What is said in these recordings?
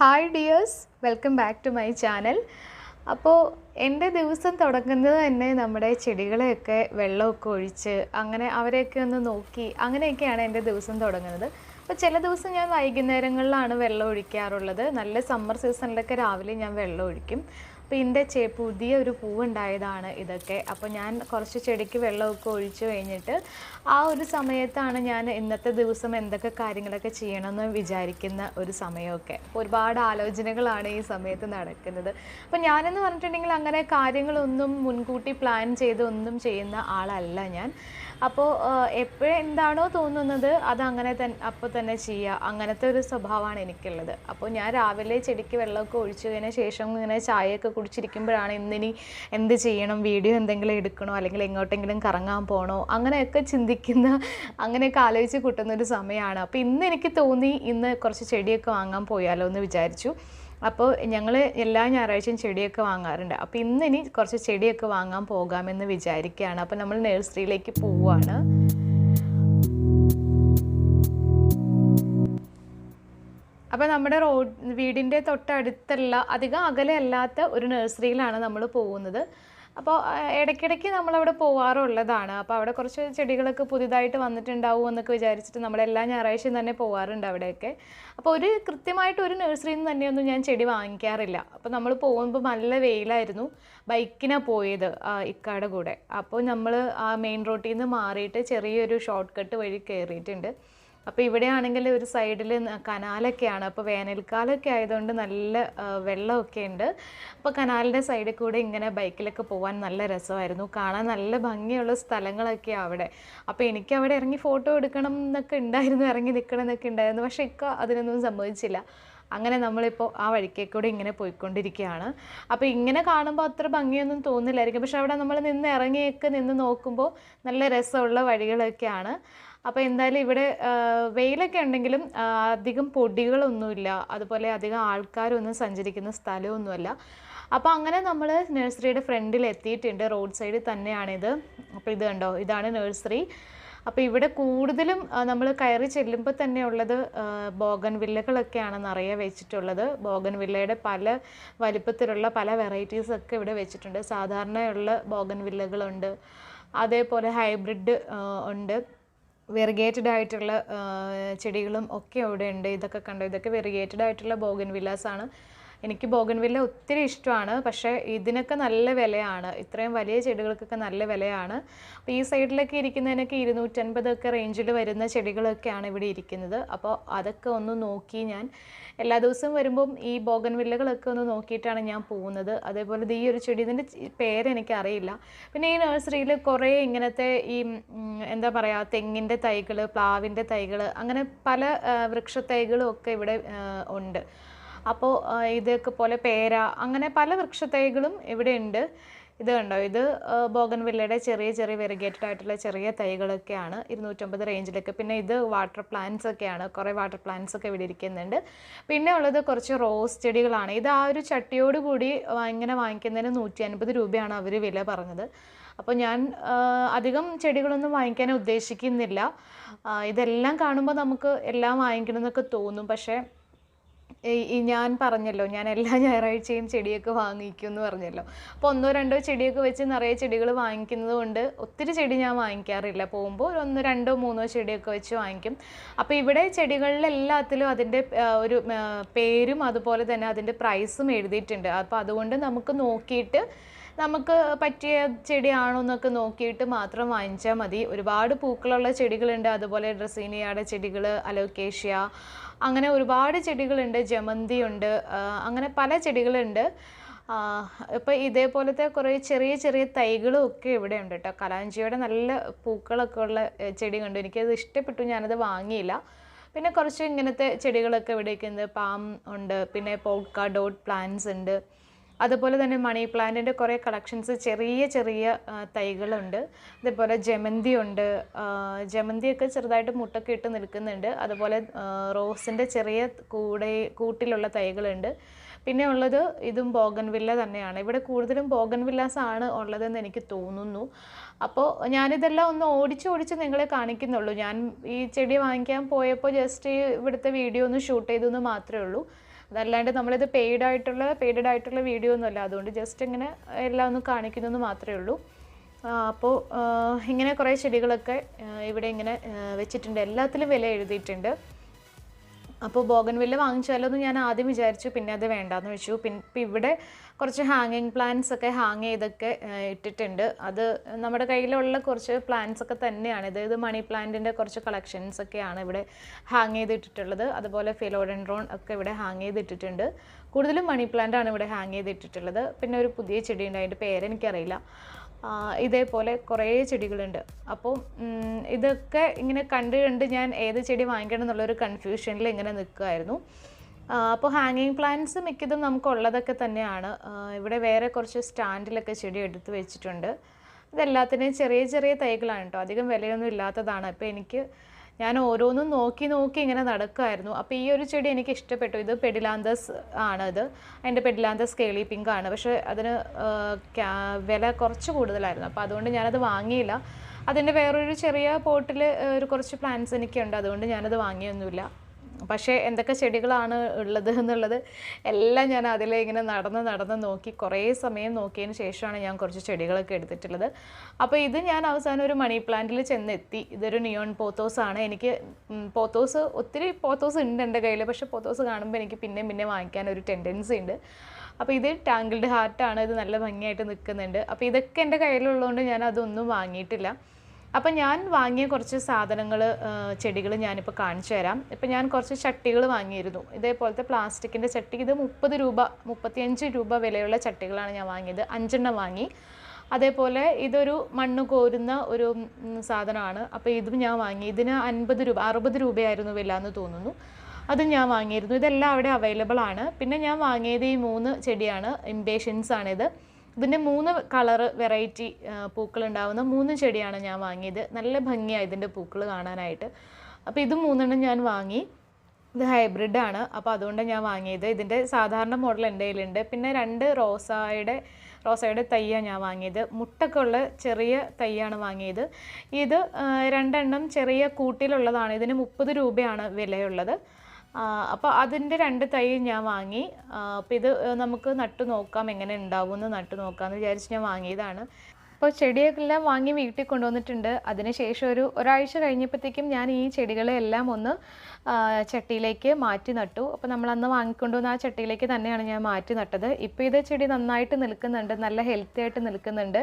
Hi dears, welcome back to my channel. അപ്പോൾ എൻ്റെ ദിവസം തുടങ്ങുന്നത് തന്നെ നമ്മുടെ ചെടികളെയൊക്കെ വെള്ളമൊക്കെ ഒഴിച്ച് അങ്ങനെ അവരെയൊക്കെ ഒന്ന് നോക്കി അങ്ങനെയൊക്കെയാണ് എൻ്റെ ദിവസം തുടങ്ങുന്നത്. അപ്പോൾ ചില ദിവസം ഞാൻ വൈകുന്നേരങ്ങളിലാണ് വെള്ളം ഒഴിക്കാറുള്ളത്. നല്ല സമ്മർ സീസണിലൊക്കെ രാവിലെ ഞാൻ വെള്ളം ഒഴിക്കും. അപ്പോൾ എൻ്റെ പുതിയ ഒരു പൂവുണ്ടായതാണ് ഇതൊക്കെ. അപ്പോൾ ഞാൻ കുറച്ച് ചെടിക്ക് വെള്ളമൊക്കെ ഒഴിച്ച് കഴിഞ്ഞിട്ട് ആ ഒരു സമയത്താണ് ഞാൻ ഇന്നത്തെ ദിവസം എന്തൊക്കെ കാര്യങ്ങളൊക്കെ ചെയ്യണമെന്ന് വിചാരിക്കുന്ന ഒരു സമയമൊക്കെ. ഒരുപാട് ആലോചനകളാണ് ഈ സമയത്ത് നടക്കുന്നത്. അപ്പോൾ ഞാനെന്ന് പറഞ്ഞിട്ടുണ്ടെങ്കിൽ അങ്ങനെ കാര്യങ്ങളൊന്നും മുൻകൂട്ടി പ്ലാൻ ചെയ്ത് ഒന്നും ചെയ്യുന്ന ആളല്ല ഞാൻ. അപ്പോൾ എപ്പോഴും എന്താണോ തോന്നുന്നത് അതങ്ങനെ അപ്പോൾ തന്നെ ചെയ്യുക, അങ്ങനത്തെ ഒരു സ്വഭാവമാണ് എനിക്കുള്ളത്. അപ്പോൾ ഞാൻ രാവിലെ ചെടിക്ക് വെള്ളമൊക്കെ ഒഴിച്ചതിന് ശേഷം ഇങ്ങനെ ചായയൊക്കെ കുടിച്ചിരിക്കുമ്പോഴാണ് ഇന്നിനി എന്ത് ചെയ്യണം, വീഡിയോ എന്തെങ്കിലും എടുക്കണോ അല്ലെങ്കിൽ എങ്ങോട്ടെങ്കിലും കറങ്ങാൻ പോകണോ അങ്ങനെയൊക്കെ ചിന്തിക്കുന്ന, അങ്ങനെയൊക്കെ ആലോചിച്ച് കൂട്ടുന്നൊരു സമയമാണ്. അപ്പോൾ ഇന്ന് എനിക്ക് തോന്നി ഇന്ന് കുറച്ച് ചെടിയൊക്കെ വാങ്ങാൻ പോയാലോ എന്ന് വിചാരിച്ചു. അപ്പോൾ ഞങ്ങൾ എല്ലാ ഞായറാഴ്ചയും ചെടിയൊക്കെ വാങ്ങാറുണ്ട്. അപ്പോൾ ഇനി കുറച്ച് ചെടിയൊക്കെ വാങ്ങാൻ പോകാമെന്ന് വിചാരിക്കുകയാണ്. അപ്പോൾ നമ്മൾ നഴ്സറിയിലേക്ക് പോവുകയാണ്. അപ്പോൾ നമ്മുടെ വീടിൻ്റെ തൊട്ടടുത്തുള്ള അധികം അകലെയല്ലാത്ത ഒരു നഴ്സറിയിലാണ് നമ്മൾ പോകുന്നത്. അപ്പോൾ ഇടയ്ക്കിടയ്ക്ക് നമ്മളവിടെ പോകാറുള്ളതാണ്. അപ്പോൾ അവിടെ കുറച്ച് ചെടികളൊക്കെ പുതിയതായിട്ട് വന്നിട്ടുണ്ടാവും എന്നൊക്കെ വിചാരിച്ചിട്ട് നമ്മളെല്ലാ ഞായറാഴ്ചയും തന്നെ പോകാറുണ്ട് അവിടെയൊക്കെ. അപ്പോൾ കൃത്യമായിട്ട് ഒരു നഴ്സറിയിൽ നിന്ന് തന്നെയൊന്നും ഞാൻ ചെടി വാങ്ങിക്കാറില്ല. അപ്പോൾ നമ്മൾ പോകുമ്പോൾ നല്ല വെയിലായിരുന്നു, ബൈക്കിനാണ് പോയത് ഇക്കാടെ കൂടെ. അപ്പോൾ നമ്മൾ ആ മെയിൻ റോഡിൽ നിന്ന് മാറിയിട്ട് ചെറിയൊരു ഷോർട്ട് കട്ട് വഴി കയറിയിട്ടുണ്ട്. അപ്പോൾ ഇവിടെയാണെങ്കിൽ ഒരു സൈഡിൽ കനാലൊക്കെയാണ്. അപ്പോൾ വേനൽക്കാലമൊക്കെ ആയതുകൊണ്ട് നല്ല വെള്ളമൊക്കെ ഉണ്ട്. അപ്പോൾ കനാലിൻ്റെ സൈഡിൽ കൂടെ ഇങ്ങനെ ബൈക്കിലൊക്കെ പോകാൻ നല്ല രസമായിരുന്നു, കാണാൻ നല്ല ഭംഗിയുള്ള സ്ഥലങ്ങളൊക്കെയാണ് അവിടെ. അപ്പോൾ എനിക്ക് അവിടെ ഇറങ്ങി ഫോട്ടോ എടുക്കണം എന്നൊക്കെ ഉണ്ടായിരുന്നു, ഇറങ്ങി നിൽക്കണം എന്നൊക്കെ ഉണ്ടായിരുന്നു. പക്ഷേ അതിനൊന്നും സംഭവിച്ചില്ല. അങ്ങനെ നമ്മളിപ്പോൾ ആ വഴിക്കേക്കൂടെ ഇങ്ങനെ പോയിക്കൊണ്ടിരിക്കുകയാണ്. അപ്പോൾ ഇങ്ങനെ കാണുമ്പോൾ അത്ര ഭംഗിയൊന്നും തോന്നില്ലായിരിക്കും, പക്ഷെ അവിടെ നമ്മൾ നിന്ന് നോക്കുമ്പോൾ നല്ല രസമുള്ള വഴികളൊക്കെയാണ്. അപ്പോൾ എന്തായാലും ഇവിടെ വെയിലൊക്കെ ഉണ്ടെങ്കിലും അധികം പൊടികളൊന്നുമില്ല, അതുപോലെ അധികം ആൾക്കാരൊന്നും സഞ്ചരിക്കുന്ന സ്ഥലമൊന്നുമല്ല. അപ്പോൾ അങ്ങനെ നമ്മൾ നഴ്സറിയുടെ ഫ്രണ്ടിൽ എത്തിയിട്ടുണ്ട്. റോഡ് സൈഡിൽ തന്നെയാണിത്. അപ്പോൾ ഇത് കണ്ടോ, ഇതാണ് നഴ്സറി. അപ്പോൾ ഇവിടെ കൂടുതലും നമ്മൾ കയറി ചെല്ലുമ്പോൾ തന്നെ ഉള്ളത് ബോഗൻ വില്ലകളൊക്കെയാണ് നിറയെ വെച്ചിട്ടുള്ളത്. ബോഗൻ വില്ലയുടെ പല വലിപ്പത്തിലുള്ള പല വെറൈറ്റീസൊക്കെ ഇവിടെ വെച്ചിട്ടുണ്ട്. സാധാരണയുള്ള ബോഗൻ വില്ലകളുണ്ട്, അതേപോലെ ഹൈബ്രിഡ് ഉണ്ട്, വെറിഗേറ്റഡ് ആയിട്ടുള്ള ചെടികളും ഒക്കെ അവിടെ ഉണ്ട്. ഇതൊക്കെ കണ്ടോ, ഇതൊക്കെ വെറിഗേറ്റഡ് ആയിട്ടുള്ള ബോഗൻ വില്ലാസാണ്. എനിക്ക് ബോഗൻ വില്ല ഒത്തിരി ഇഷ്ടമാണ്, പക്ഷേ ഇതിനൊക്കെ നല്ല വിലയാണ്. ഇത്രയും വലിയ ചെടികൾക്കൊക്കെ നല്ല വിലയാണ്. അപ്പോൾ ഈ സൈഡിലൊക്കെ ഇരിക്കുന്നതിനൊക്കെ 250 റേഞ്ചിൽ വരുന്ന ചെടികളൊക്കെയാണ് ഇവിടെ ഇരിക്കുന്നത്. അപ്പോൾ അതൊക്കെ ഒന്ന് നോക്കി ഞാൻ എല്ലാ ദിവസവും വരുമ്പം ഈ ബോഗൻ വില്ലകളൊക്കെ ഒന്ന് നോക്കിയിട്ടാണ് ഞാൻ പോകുന്നത്. അതേപോലെ ഈ ഒരു ചെടി, ഇതിൻ്റെ പേരെനിക്കറിയില്ല. പിന്നെ ഈ നഴ്സറിയിൽ കുറേ ഇങ്ങനത്തെ ഈ എന്താ പറയുക, തെങ്ങിൻ്റെ തൈകൾ, പ്ലാവിൻ്റെ തൈകൾ, അങ്ങനെ പല വൃക്ഷത്തൈകളും ഒക്കെ ഇവിടെ ഉണ്ട്. അപ്പോൾ ഇതൊക്കെ പോലെ പേര, അങ്ങനെ പല വൃക്ഷത്തൈകളും ഇവിടെ ഉണ്ട്. ഇത് കണ്ടോ, ഇത് ബോഗൻ വില്ലയുടെ ചെറിയ ചെറിയ വെറിഗേറ്റഡ് ആയിട്ടുള്ള ചെറിയ തൈകളൊക്കെയാണ് 250 റേഞ്ചിലൊക്കെ. പിന്നെ ഇത് വാട്ടർ പ്ലാന്റ്സ് ഒക്കെയാണ്, കുറേ വാട്ടർ പ്ലാന്റ്സ് ഒക്കെ ഇവിടെ ഇരിക്കുന്നുണ്ട്. പിന്നെ ഉള്ളത് കുറച്ച് റോസ് ചെടികളാണ്. ഇത് ആ ഒരു ചട്ടിയോട് കൂടി ഇങ്ങനെ വാങ്ങിക്കുന്നതിന് 150 രൂപയാണ് അവർ വില പറഞ്ഞത്. അപ്പോൾ ഞാൻ അധികം ചെടികളൊന്നും വാങ്ങിക്കാൻ ഉദ്ദേശിക്കുന്നില്ല. ഇതെല്ലാം കാണുമ്പോൾ നമുക്ക് എല്ലാം വാങ്ങിക്കണമെന്നൊക്കെ തോന്നും, പക്ഷേ ഞാൻ പറഞ്ഞല്ലോ, ഞാൻ എല്ലാ ഞായറാഴ്ചയും ചെടിയൊക്കെ വാങ്ങിക്കും എന്ന് പറഞ്ഞല്ലോ. അപ്പോൾ 1-2 ചെടിയൊക്കെ വെച്ച് നിറയെ ചെടികൾ വാങ്ങിക്കുന്നത് കൊണ്ട് ഒത്തിരി ചെടി ഞാൻ വാങ്ങിക്കാറില്ല. പോകുമ്പോൾ 1-2-3 ചെടിയൊക്കെ വെച്ച് വാങ്ങിക്കും. അപ്പോൾ ഇവിടെ ചെടികളിലെല്ലാത്തിലും അതിൻ്റെ ഒരു പേരും അതുപോലെ തന്നെ അതിൻ്റെ പ്രൈസും എഴുതിയിട്ടുണ്ട്. അപ്പോൾ അതുകൊണ്ട് നമുക്ക് നോക്കിയിട്ട് നമുക്ക് പറ്റിയ ചെടിയാണോ എന്നൊക്കെ നോക്കിയിട്ട് മാത്രം വാങ്ങിച്ചാൽ മതി. ഒരുപാട് പൂക്കളുള്ള ചെടികളുണ്ട്, അതുപോലെ ഡ്രസീനിയയുടെ ചെടികൾ, അലോക്കേഷ്യ, അങ്ങനെ ഒരുപാട് ചെടികളുണ്ട്, ജമന്തി ഉണ്ട്, അങ്ങനെ പല ചെടികളുണ്ട്. ഇപ്പോൾ ഇതേപോലത്തെ കുറേ ചെറിയ ചെറിയ തൈകളും ഒക്കെ ഇവിടെ ഉണ്ട് കേട്ടോ. കലാഞ്ചിയുടെ നല്ല പൂക്കളൊക്കെ ഉള്ള ചെടി കണ്ടു, എനിക്കത് ഇഷ്ടപ്പെട്ടു, ഞാനത് വാങ്ങിയില്ല. പിന്നെ കുറച്ച് ഇങ്ങനത്തെ ചെടികളൊക്കെ ഇവിടേക്ക് ഉണ്ട്, പാം ഉണ്ട്, പിന്നെ പോൾക്ക ഡോട്ട് പ്ലാന്റ്സ് ഉണ്ട്, അതുപോലെ തന്നെ മണി പ്ലാന്റിൻ്റെ കുറേ കളക്ഷൻസ് ചെറിയ ചെറിയ തൈകളുണ്ട്. അതേപോലെ ജമന്തി ഉണ്ട്, ജമന്തിയൊക്കെ ചെറുതായിട്ട് മുട്ടൊക്കെ ഇട്ട് നിൽക്കുന്നുണ്ട്. അതുപോലെ റോസിൻ്റെ ചെറിയ കൂട്ടിലുള്ള തൈകളുണ്ട്. പിന്നെ ഉള്ളത് ഇതും ബോഗൻ വില്ല തന്നെയാണ്. ഇവിടെ കൂടുതലും ബോഗൻ വില്ലാസ് ആണ് ഉള്ളതെന്ന് എനിക്ക് തോന്നുന്നു. അപ്പോൾ ഞാനിതെല്ലാം ഒന്ന് ഓടിച്ച് നിങ്ങളെ കാണിക്കുന്നുള്ളൂ. ഞാൻ ഈ ചെടി വാങ്ങിക്കാൻ പോയപ്പോൾ ജസ്റ്റ് ഇവിടുത്തെ വീഡിയോ ഒന്ന് ഷൂട്ട് ചെയ്തെന്ന് മാത്രമേ ഉള്ളൂ. അതല്ലാണ്ട് നമ്മളിത് പെയ്ഡഡ് ആയിട്ടുള്ള വീഡിയോ ഒന്നുമല്ല. അതുകൊണ്ട് ജസ്റ്റ് ഇങ്ങനെ എല്ലാം ഒന്ന് കാണിക്കുന്നതെന്ന് മാത്രമേ ഉള്ളൂ. അപ്പോൾ ഇങ്ങനെ കുറേ ചെടികളൊക്കെ ഇവിടെ ഇങ്ങനെ വെച്ചിട്ടുണ്ട്. എല്ലാത്തിലും വില എഴുതിയിട്ടുണ്ട്. അപ്പോൾ ബോഗൺവില്ല വാങ്ങിച്ചാലോന്ന് ഞാൻ ആദ്യം വിചാരിച്ചു, പിന്നെ അത് വേണ്ടാന്ന് വെച്ചു. ഇപ്പം ഇവിടെ കുറച്ച് ഹാങ്ങിങ് പ്ലാന്റ്സ് ഒക്കെ ഹാങ് ചെയ്തൊക്കെ ഇട്ടിട്ടുണ്ട്. അത് നമ്മുടെ കയ്യിലുള്ള കുറച്ച് പ്ലാന്റ്സ് ഒക്കെ തന്നെയാണ്. ഇത് മണി പ്ലാന്റിൻ്റെ കുറച്ച് കളക്ഷൻസ് ഒക്കെയാണ് ഇവിടെ ഹാങ് ചെയ്തിട്ടുള്ളത്. അതുപോലെ ഫിലോഡെൻഡ്രോൺ ഒക്കെ ഇവിടെ ഹാങ് ചെയ്തിട്ടിട്ടുണ്ട്. കൂടുതലും മണി പ്ലാന്റ് ആണ് ഇവിടെ ഹാങ് ചെയ്തിട്ടുള്ളത്. പിന്നെ ഒരു പുതിയ ചെടിയുണ്ട്, അതിൻ്റെ പേരെനിക്കറിയില്ല. ഇതേപോലെ കുറേ ചെടികളുണ്ട്. അപ്പോൾ ഇതൊക്കെ ഇങ്ങനെ കണ്ട് ഞാൻ ഏത് ചെടി വാങ്ങിക്കണം എന്നുള്ളൊരു കൺഫ്യൂഷനിൽ ഇങ്ങനെ നിൽക്കുമായിരുന്നു. അപ്പോൾ ഹാങ്ങിങ് പ്ലാന്റ്സ് മിക്കതും നമുക്കുള്ളതൊക്കെ തന്നെയാണ്. ഇവിടെ വേറെ കുറച്ച് സ്റ്റാൻഡിലൊക്കെ ചെടി എടുത്ത് വെച്ചിട്ടുണ്ട്. ഇതെല്ലാത്തിനെയും ചെറിയ തൈകളാണ് കേട്ടോ, അധികം വിലയൊന്നും ഇല്ലാത്തതാണ്. അപ്പോൾ ഞാൻ ഓരോന്നും നോക്കി ഇങ്ങനെ നടക്കുമായിരുന്നു. അപ്പോൾ ഈ ഒരു ചെടി എനിക്ക് ഇഷ്ടപ്പെട്ടു. ഇത് പെഡിലാന്തസ് ആണ്. അതിൻ്റെ പെഡിലാന്തസ് കേളി പിങ്ക് ആണ്. പക്ഷേ അതിന് വില കുറച്ച് കൂടുതലായിരുന്നു. അപ്പോൾ അതുകൊണ്ട് ഞാനത് വാങ്ങിയില്ല. അതിൻ്റെ വേറൊരു ചെറിയ പോട്ടിൽ ഒരു കുറച്ച് പ്ലാന്റ്സ് എനിക്കുണ്ട്, അതുകൊണ്ട് ഞാനത് വാങ്ങിയൊന്നുമില്ല. പക്ഷേ എന്തൊക്കെ ചെടികളാണ് ഉള്ളത് എന്നുള്ളത് എല്ലാം ഞാൻ അതിൽ ഇങ്ങനെ നടന്ന് നോക്കി കുറേ സമയം നോക്കിയതിന് ശേഷമാണ് ഞാൻ കുറച്ച് ചെടികളൊക്കെ എടുത്തിട്ടുള്ളത്. അപ്പോൾ ഇത് ഞാൻ അവസാനം ഒരു മണി പ്ലാന്റിൽ ചെന്നെത്തി. ഇതൊരു നിയോൺ പോത്തോസ് ആണ്. എനിക്ക് ഒത്തിരി പോത്തോസ് ഉണ്ട് എൻ്റെ കയ്യിൽ. പക്ഷേ പോത്തോസ് കാണുമ്പോൾ എനിക്ക് പിന്നെ വാങ്ങിക്കാൻ ഒരു ടെൻഡൻസി ഉണ്ട്. അപ്പോൾ ഇത് ടാങ്കിൾഡ് ഹാർട്ടാണ്. ഇത് നല്ല ഭംഗിയായിട്ട് നിൽക്കുന്നുണ്ട്. അപ്പോൾ ഇതൊക്കെ എൻ്റെ കയ്യിലുള്ളതുകൊണ്ട് ഞാൻ അതൊന്നും വാങ്ങിയിട്ടില്ല. അപ്പം ഞാൻ വാങ്ങിയ കുറച്ച് ചെടികൾ ഞാനിപ്പോൾ കാണിച്ചു തരാം. ഇപ്പം ഞാൻ കുറച്ച് ചട്ടികൾ വാങ്ങിയിരുന്നു. ഇതേപോലത്തെ പ്ലാസ്റ്റിക്കിൻ്റെ ചട്ടി. ഇത് 35 രൂപ വിലയുള്ള ചട്ടികളാണ് ഞാൻ വാങ്ങിയത്. 5 എണ്ണം വാങ്ങി. അതേപോലെ ഇതൊരു മണ്ണ് കോരുന്ന ഒരു സാധനമാണ്. അപ്പോൾ ഇതും ഞാൻ വാങ്ങി. ഇതിന് 60 രൂപയായിരുന്നു വില എന്ന് തോന്നുന്നു. അതും ഞാൻ വാങ്ങിയിരുന്നു. ഇതെല്ലാം അവിടെ അവൈലബിൾ ആണ്. പിന്നെ ഞാൻ വാങ്ങിയത് ഈ 3 ചെടിയാണ്. ഇംപേഷ്യൻസ് ആണിത്. ഇതിൻ്റെ 3 കളറ് വെറൈറ്റി പൂക്കളുണ്ടാവുന്ന 3 ചെടിയാണ് ഞാൻ വാങ്ങിയത്. നല്ല ഭംഗിയാണ് ഇതിൻ്റെ പൂക്കൾ കാണാനായിട്ട്. അപ്പോൾ ഇത് 3 എണ്ണം ഞാൻ വാങ്ങി. ഇത് ഹൈബ്രിഡാണ്. അപ്പോൾ അതുകൊണ്ട് ഞാൻ വാങ്ങിയത്. ഇതിൻ്റെ സാധാരണ മോഡൽ എൻ്റെ കയ്യിലുണ്ട്. പിന്നെ 2 റോസയുടെ തൈയാണ് ഞാൻ വാങ്ങിയത്. മുട്ടൊക്കെ ഉള്ള ചെറിയ തൈയാണ് വാങ്ങിയത്. ഇത് 2 എണ്ണം ചെറിയ കൂട്ടിലുള്ളതാണ്. ഇതിന് 30 രൂപയാണ് വിലയുള്ളത്. അപ്പോൾ അതിൻ്റെ 2 തൈ ഞാൻ വാങ്ങി. അപ്പോൾ ഇത് നമുക്ക് നട്ടു നോക്കാം, എങ്ങനെ ഉണ്ടാവുമെന്ന് നട്ടു നോക്കാമെന്ന് വിചാരിച്ച് ഞാൻ വാങ്ങിയതാണ്. അപ്പോൾ ചെടിയെല്ലാം വാങ്ങി വീട്ടിൽ കൊണ്ടുവന്നിട്ടുണ്ട്. അതിനുശേഷം ഒരാഴ്ച കഴിഞ്ഞപ്പോഴത്തേക്കും ഞാൻ ഈ ചെടികളെല്ലാം ഒന്ന് ചട്ടിയിലേക്ക് മാറ്റി നട്ടു. അപ്പോൾ നമ്മളന്ന് വാങ്ങിക്കൊണ്ടുവന്ന ആ ചട്ടിയിലേക്ക് തന്നെയാണ് ഞാൻ മാറ്റി നട്ടത്. ഇപ്പോൾ ഇത് ചെടി നന്നായിട്ട് നിൽക്കുന്നുണ്ട്, നല്ല ഹെൽത്തി ആയിട്ട് നിൽക്കുന്നുണ്ട്.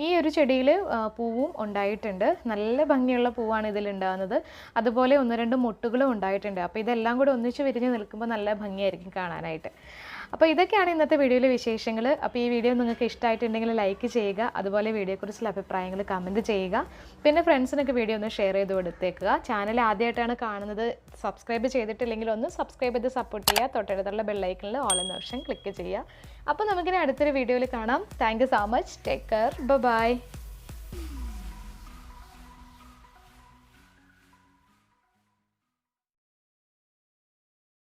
ഈ ഒരു ചെടിയിൽ പൂവും ഉണ്ടായിട്ടുണ്ട്. നല്ല ഭംഗിയുള്ള പൂവാണ് ഇതിലുണ്ടാകുന്നത്. അതുപോലെ 1-2 മുട്ടുകളും ഉണ്ടായിട്ടുണ്ട്. അപ്പോൾ ഇതെല്ലാം കൂടെ ഒന്നിച്ച് വിരിഞ്ഞ് നിൽക്കുമ്പോൾ നല്ല ഭംഗിയായിരിക്കും കാണാനായിട്ട്. അപ്പോൾ ഇതൊക്കെയാണ് ഇന്നത്തെ വീഡിയോയിലെ വിശേഷങ്ങൾ. അപ്പോൾ ഈ വീഡിയോ നിങ്ങൾക്ക് ഇഷ്ടമായിട്ടുണ്ടെങ്കിൽ ലൈക്ക് ചെയ്യുക. അതുപോലെ വീഡിയോയെക്കുറിച്ചുള്ള അഭിപ്രായങ്ങൾ കമൻറ്റ് ചെയ്യുക. പിന്നെ ഫ്രണ്ട്സിനൊക്കെ വീഡിയോ ഒന്ന് ഷെയർ ചെയ്ത് കൊടുത്തേക്കുക. ചാനൽ ആദ്യമായിട്ടാണ് കാണുന്നത്, സബ്സ്ക്രൈബ് ചെയ്തിട്ടില്ലെങ്കിൽ ഒന്ന് സബ്സ്ക്രൈബ് ചെയ്ത് സപ്പോർട്ട് ചെയ്യുക. തൊട്ടടുത്തുള്ള ബെല്ലൈക്കണിൽ ഓൾ എന്ന ഓപ്ഷൻ ക്ലിക്ക് ചെയ്യുക. അപ്പോൾ നമുക്കിനി അടുത്തൊരു വീഡിയോയിൽ കാണാം. Thank you so much. Take care. By.